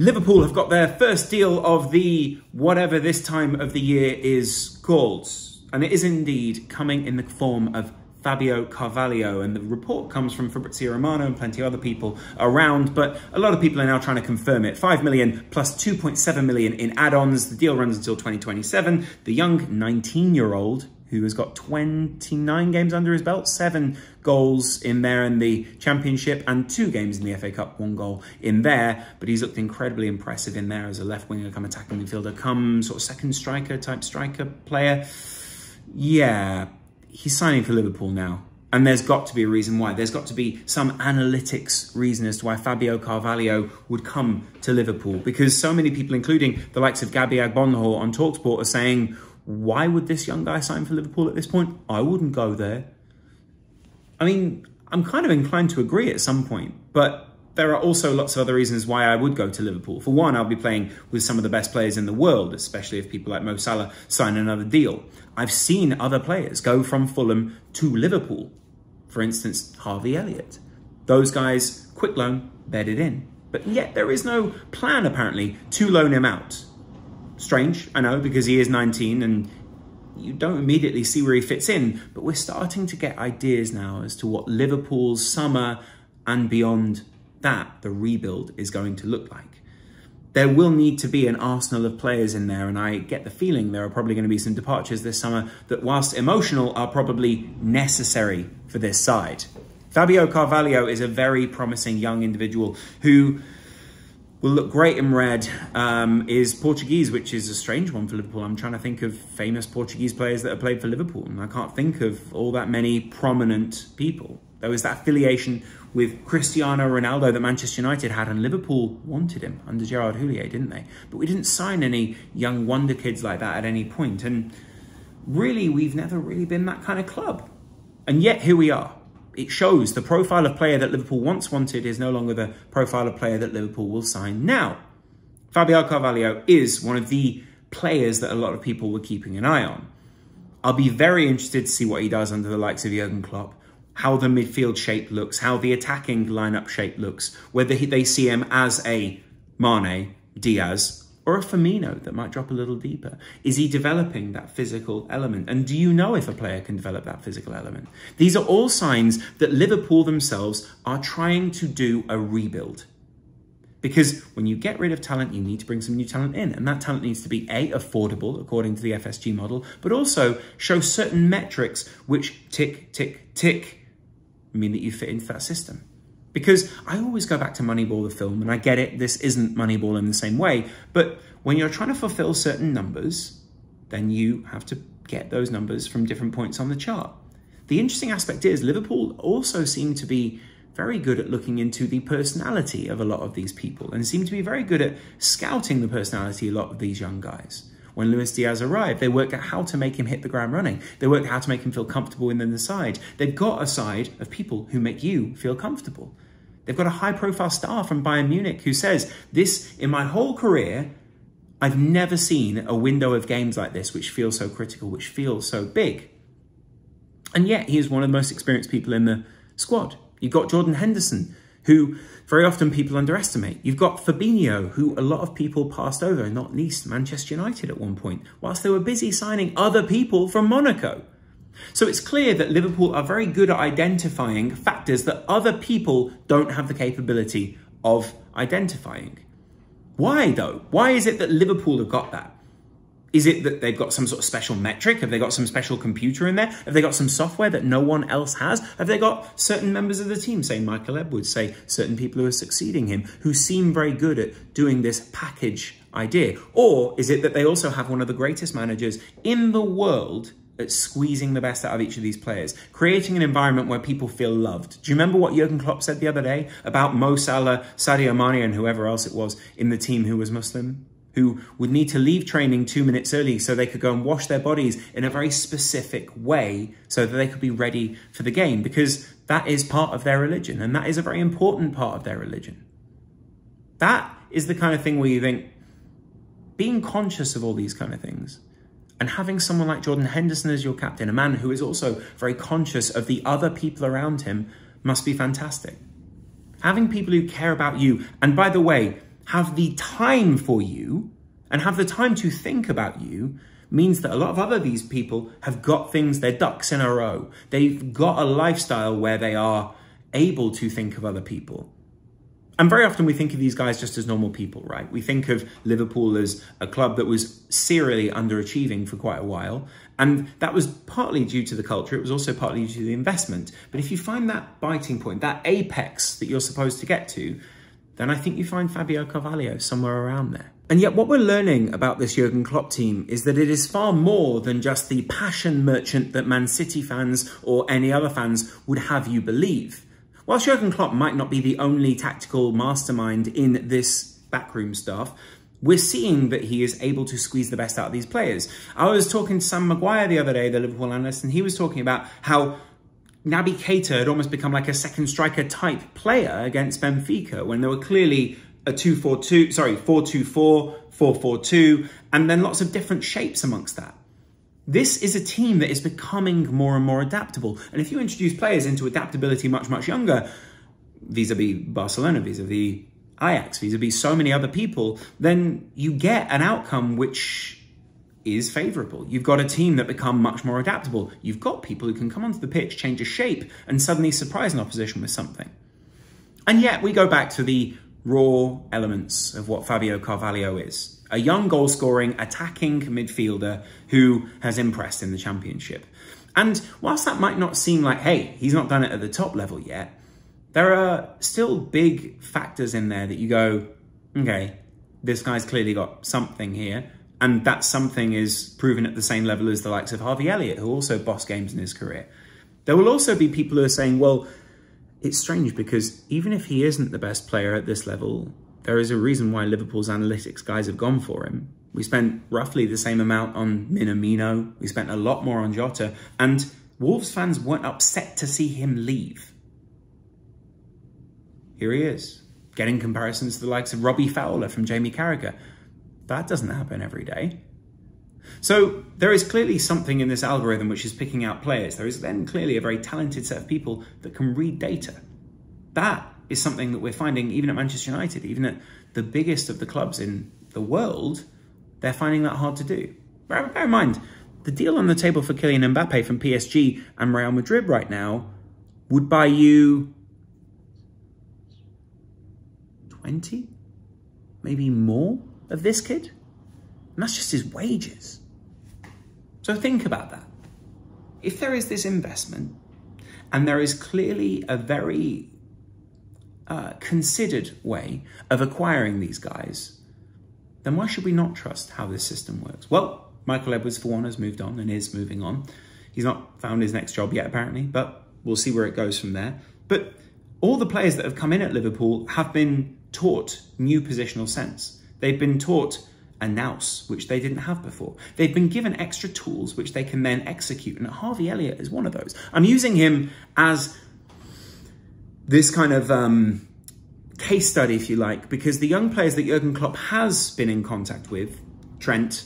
Liverpool have got their first deal of the whatever this time of the year is called. And it is indeed coming in the form of Fabio Carvalho. And the report comes from Fabrizio Romano and plenty of other people around. But a lot of people are now trying to confirm it. 5 million plus 2.7 million in add-ons. The deal runs until 2027. The young 19-year-old who has got 29 games under his belt, 7 goals in there in the Championship and 2 games in the FA Cup, 1 goal in there. But he's looked incredibly impressive in there as a left winger, come attacking midfielder, come sort of second striker type striker player. Yeah, he's signing for Liverpool now. And there's got to be a reason why. There's got to be some analytics reason as to why Fabio Carvalho would come to Liverpool. Because so many people, including the likes of Gabby Agbonho on TalkSport, are saying, why would this young guy sign for Liverpool at this point? I wouldn't go there. I mean, I'm kind of inclined to agree at some point, but there are also lots of other reasons why I would go to Liverpool. For one, I'll be playing with some of the best players in the world, especially if people like Mo Salah sign another deal. I've seen other players go from Fulham to Liverpool. For instance, Harvey Elliott. Those guys, quick loan, bedded in. But yet there is no plan, apparently, to loan him out. Strange, I know, because he is 19 and you don't immediately see where he fits in, but we're starting to get ideas now as to what Liverpool's summer and beyond that, the rebuild, is going to look like. There will need to be an arsenal of players in there, and I get the feeling there are probably going to be some departures this summer that, whilst emotional, are probably necessary for this side. Fabio Carvalho is a very promising young individual who will look great in red, is Portuguese, which is a strange one for Liverpool. I'm trying to think of famous Portuguese players that have played for Liverpool, and I can't think of all that many prominent people. There was that affiliation with Cristiano Ronaldo that Manchester United had, and Liverpool wanted him under Gerard Houllier, didn't they? But we didn't sign any young wonder kids like that at any point, and really, we've never really been that kind of club. And yet, here we are. It shows the profile of player that Liverpool once wanted is no longer the profile of player that Liverpool will sign now. Fabio Carvalho is one of the players that a lot of people were keeping an eye on. I'll be very interested to see what he does under the likes of Jurgen Klopp, how the midfield shape looks, how the attacking lineup shape looks, whether they see him as a Mane, Diaz, or a Firmino that might drop a little deeper. Is he developing that physical element? And do you know if a player can develop that physical element? These are all signs that Liverpool themselves are trying to do a rebuild. Because when you get rid of talent, you need to bring some new talent in. And that talent needs to be A, affordable, according to the FSG model, but also show certain metrics which tick, tick, tick, mean that you fit into that system. Because I always go back to Moneyball, the film, and I get it, this isn't Moneyball in the same way, but when you're trying to fulfill certain numbers, then you have to get those numbers from different points on the chart. The interesting aspect is Liverpool also seem to be very good at looking into the personality of a lot of these people and seem to be very good at scouting the personality of a lot of these young guys. When Luis Diaz arrived, they worked out how to make him hit the ground running. They worked out how to make him feel comfortable within the side. They've got a side of people who make you feel comfortable. They've got a high-profile star from Bayern Munich who says, this, in my whole career, I've never seen a window of games like this which feels so critical, which feels so big. And yet, he is one of the most experienced people in the squad. You've got Jordan Henderson, who very often people underestimate. You've got Fabinho, who a lot of people passed over, not least Manchester United at one point, whilst they were busy signing other people from Monaco. So it's clear that Liverpool are very good at identifying factors that other people don't have the capability of identifying. Why, though? Why is it that Liverpool have got that? Is it that they've got some sort of special metric? Have they got some special computer in there? Have they got some software that no one else has? Have they got certain members of the team, say Michael Edwards, say certain people who are succeeding him, who seem very good at doing this package idea? Or is it that they also have one of the greatest managers in the world at squeezing the best out of each of these players, creating an environment where people feel loved? Do you remember what Jurgen Klopp said the other day about Mo Salah, Sadio Mane, and whoever else it was in the team who was Muslim, who would need to leave training 2 minutes early so they could go and wash their bodies in a very specific way so that they could be ready for the game, because that is part of their religion, and that is a very important part of their religion. That is the kind of thing where you think, being conscious of all these kind of things, and having someone like Jordan Henderson as your captain, a man who is also very conscious of the other people around him, must be fantastic. Having people who care about you, and by the way, have the time for you and have the time to think about you means that a lot of these people have got things, their ducks in a row. They've got a lifestyle where they are able to think of other people. And very often we think of these guys just as normal people, right? We think of Liverpool as a club that was serially underachieving for quite a while. And that was partly due to the culture. It was also partly due to the investment. But if you find that biting point, that apex that you're supposed to get to, then I think you find Fabio Carvalho somewhere around there. And yet what we're learning about this Jurgen Klopp team is that it is far more than just the passion merchant that Man City fans or any other fans would have you believe. Whilst Jurgen Klopp might not be the only tactical mastermind in this backroom staff, we're seeing that he is able to squeeze the best out of these players. I was talking to Sam Maguire the other day, the Liverpool analyst, and he was talking about how Naby Keita had almost become like a second striker type player against Benfica when there were clearly a 4-2-4, 4-4-2, and then lots of different shapes amongst that. This is a team that is becoming more and more adaptable. And if you introduce players into adaptability much, much younger, vis-a-vis Barcelona, vis-a-vis Ajax, vis-a-vis so many other people, then you get an outcome which is favourable. You've got a team that become much more adaptable. You've got people who can come onto the pitch, change a shape, and suddenly surprise an opposition with something. And yet we go back to the raw elements of what Fabio Carvalho is. A young goal-scoring, attacking midfielder who has impressed in the Championship. And whilst that might not seem like, hey, he's not done it at the top level yet, there are still big factors in there that you go, okay, this guy's clearly got something here. And that something is proven at the same level as the likes of Harvey Elliott, who also bossed games in his career. There will also be people who are saying, well, it's strange because even if he isn't the best player at this level, there is a reason why Liverpool's analytics guys have gone for him. We spent roughly the same amount on Minamino. We spent a lot more on Jota. And Wolves fans weren't upset to see him leave. Here he is, getting comparisons to the likes of Robbie Fowler from Jamie Carragher. That doesn't happen every day. So there is clearly something in this algorithm which is picking out players. There is then clearly a very talented set of people that can read data. That is something that we're finding even at Manchester United, even at the biggest of the clubs in the world, they're finding that hard to do. Bear in mind, the deal on the table for Kylian Mbappe from PSG and Real Madrid right now would buy you 20, maybe more of this kid. And that's just his wages. So think about that. If there is this investment and there is clearly a very considered way of acquiring these guys, then why should we not trust how this system works? Well, Michael Edwards, for one, has moved on and is moving on. He's not found his next job yet, apparently, but we'll see where it goes from there. But all the players that have come in at Liverpool have been taught new positional sense. They've been taught a nous, which they didn't have before. They've been given extra tools which they can then execute, and Harvey Elliott is one of those. I'm using him as this kind of case study, if you like, because the young players that Jurgen Klopp has been in contact with, Trent,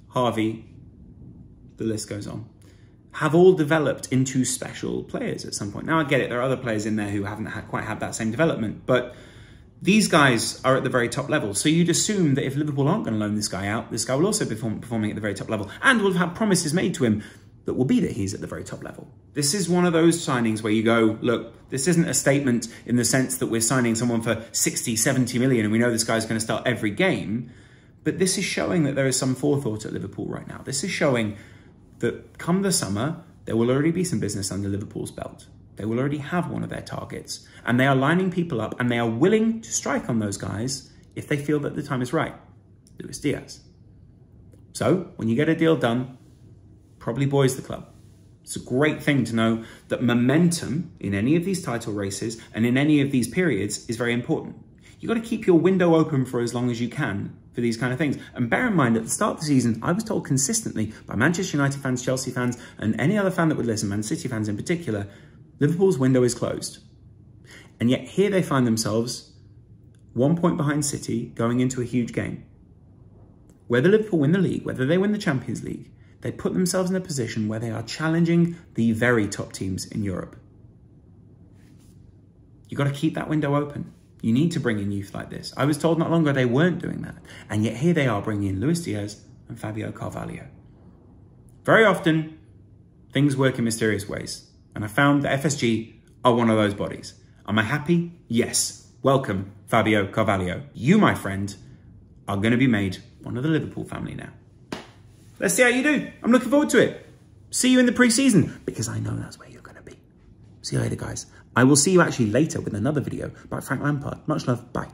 Harvey, the list goes on, have all developed into special players at some point. Now, I get it, there are other players in there who haven't quite had that same development, but these guys are at the very top level. So you'd assume that if Liverpool aren't going to loan this guy out, this guy will also be performing at the very top level and will have had promises made to him that will be that he's at the very top level. This is one of those signings where you go, look, this isn't a statement in the sense that we're signing someone for 60, 70 million and we know this guy's going to start every game. But this is showing that there is some forethought at Liverpool right now. This is showing that come the summer, there will already be some business under Liverpool's belt. They will already have one of their targets. And they are lining people up and they are willing to strike on those guys if they feel that the time is right. Luis Diaz. So, when you get a deal done, probably buoys the club. It's a great thing to know that momentum in any of these title races and in any of these periods is very important. You've got to keep your window open for as long as you can for these kind of things. And bear in mind, at the start of the season, I was told consistently by Manchester United fans, Chelsea fans, and any other fan that would listen, Man City fans in particular, Liverpool's window is closed. And yet here they find themselves 1 point behind City going into a huge game. Whether Liverpool win the league, whether they win the Champions League, they put themselves in a position where they are challenging the very top teams in Europe. You've got to keep that window open. You need to bring in youth like this. I was told not long ago they weren't doing that. And yet here they are bringing in Luis Diaz and Fabio Carvalho. Very often, things work in mysterious ways. And I found that FSG are one of those bodies. Am I happy? Yes. Welcome, Fabio Carvalho. You, my friend, are going to be made one of the Liverpool family now. Let's see how you do. I'm looking forward to it. See you in the pre-season, because I know that's where you're going to be. See you later, guys. I will see you actually later with another video about Frank Lampard. Much love. Bye.